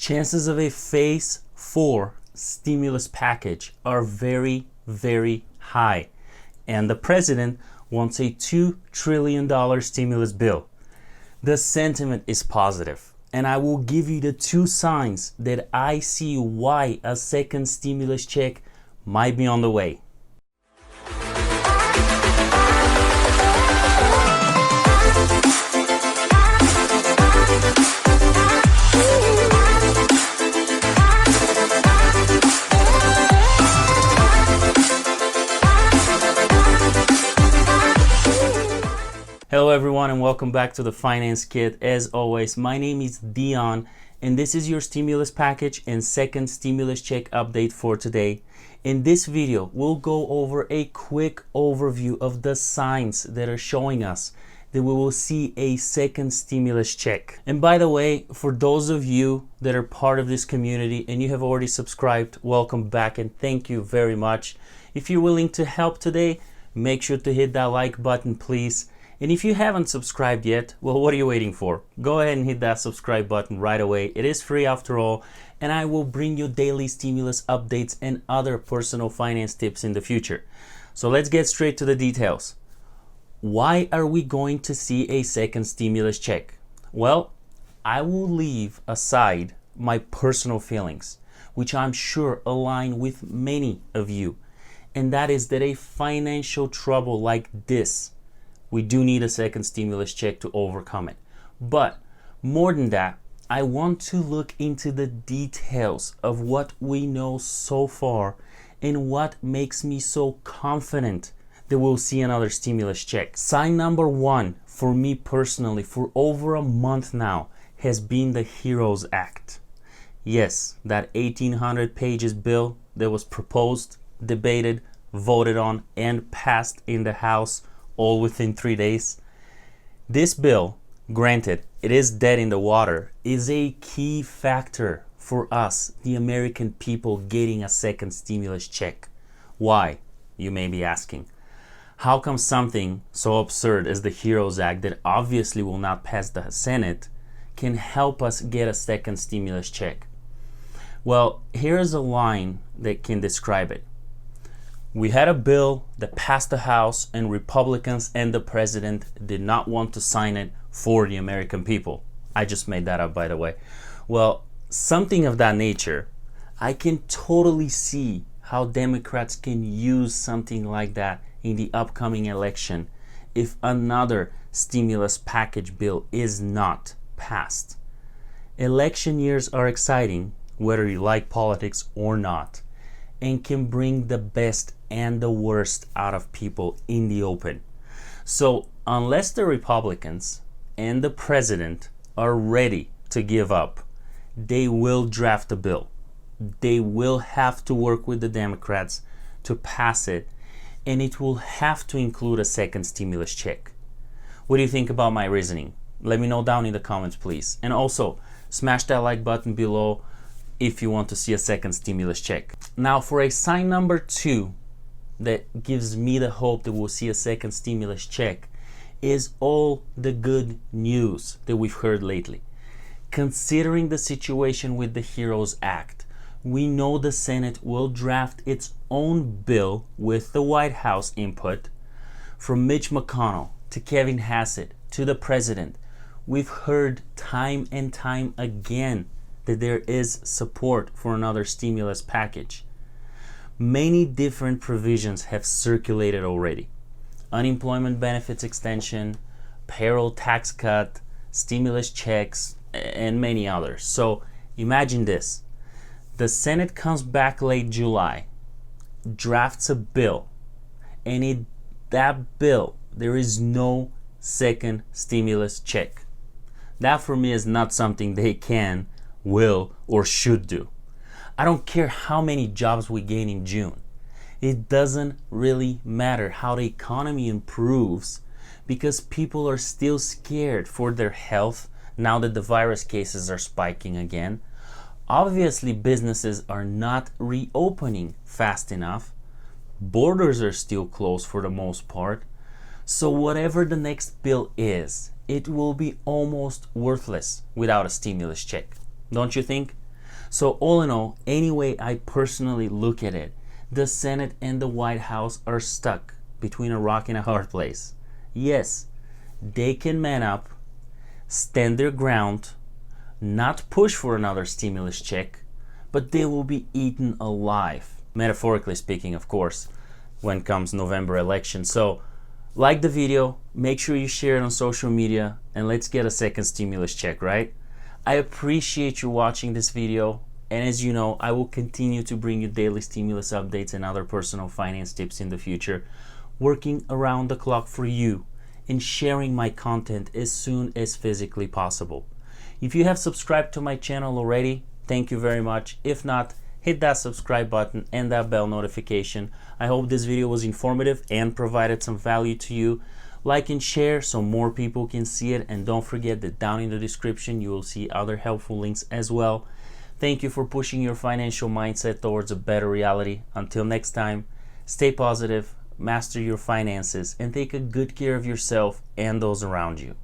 Chances of a phase 4 stimulus package are very, very high. And the president wants a $2 trillion stimulus bill. The sentiment is positive. And I will give you the 2 signs that I see why a second stimulus check might be on the way. Hello everyone and welcome back to the Finance Kit. As always, my name is Dion and this is your stimulus package and second stimulus check update for today. In this video, we'll go over a quick overview of the signs that are showing us that we will see a second stimulus check. And by the way, for those of you that are part of this community and you have already subscribed, welcome back and thank you very much. If you're willing to help today, make sure to hit that like button, please. And if you haven't subscribed yet, well, what are you waiting for? Go ahead and hit that subscribe button right away. It is free after all, and I will bring you daily stimulus updates and other personal finance tips in the future. So let's get straight to the details. Why are we going to see a second stimulus check? Well, I will leave aside my personal feelings, which I'm sure align with many of you, and that is that a financial trouble like this, we do need a second stimulus check to overcome it. But more than that, I want to look into the details of what we know so far and what makes me so confident that we'll see another stimulus check. Sign number 1 for me personally for over a month now has been the HEROES Act. Yes, that 1,800 pages bill that was proposed, debated, voted on, and passed in the House all within 3 days. This bill, granted, it is dead in the water, is a key factor for us, the American people, getting a second stimulus check. Why, you may be asking? How come something so absurd as the HEROES Act that obviously will not pass the Senate can help us get a second stimulus check? Well, here's a line that can describe it. We had a bill that passed the House and Republicans and the president did not want to sign it for the American people. I just made that up, by the way. Well, something of that nature. I can totally see how Democrats can use something like that in the upcoming election if another stimulus package bill is not passed. Election years are exciting, whether you like politics or not, and can bring the best and the worst out of people in the open. So unless the Republicans and the president are ready to give up, they will draft a bill. They will have to work with the Democrats to pass it, and it will have to include a second stimulus check. What do you think about my reasoning? Let me know down in the comments, please. And also, smash that like button below if you want to see a second stimulus check. Now for a sign number 2 that gives me the hope that we'll see a second stimulus check is all the good news that we've heard lately. Considering the situation with the HEROES Act, we know the Senate will draft its own bill with the White House input. From Mitch McConnell to Kevin Hassett to the president, we've heard time and time again that there is support for another stimulus package. Many different provisions have circulated already. Unemployment benefits extension, payroll tax cut, stimulus checks, and many others. So imagine this. The Senate comes back late July, drafts a bill, and in that bill, there is no second stimulus check. That for me is not something they can, will, or should do. I don't care how many jobs we gain in June. It doesn't really matter how the economy improves because people are still scared for their health now that the virus cases are spiking again. Obviously, businesses are not reopening fast enough. Borders are still closed for the most part. So whatever the next bill is, it will be almost worthless without a stimulus check. Don't you think? So all in all, any way I personally look at it, the Senate and the White House are stuck between a rock and a hard place. Yes, they can man up, stand their ground, not push for another stimulus check, but they will be eaten alive. Metaphorically speaking, of course, when comes November election. So, like the video, make sure you share it on social media, and let's get a second stimulus check, right? I appreciate you watching this video, and as you know, I will continue to bring you daily stimulus updates and other personal finance tips in the future, working around the clock for you and sharing my content as soon as physically possible. If you have subscribed to my channel already, thank you very much. If not, hit that subscribe button and that bell notification. I hope this video was informative and provided some value to you. Like and share so more people can see it, and don't forget that down in the description you will see other helpful links as well. Thank you for pushing your financial mindset towards a better reality. Until next time, stay positive, master your finances, and take a good care of yourself and those around you.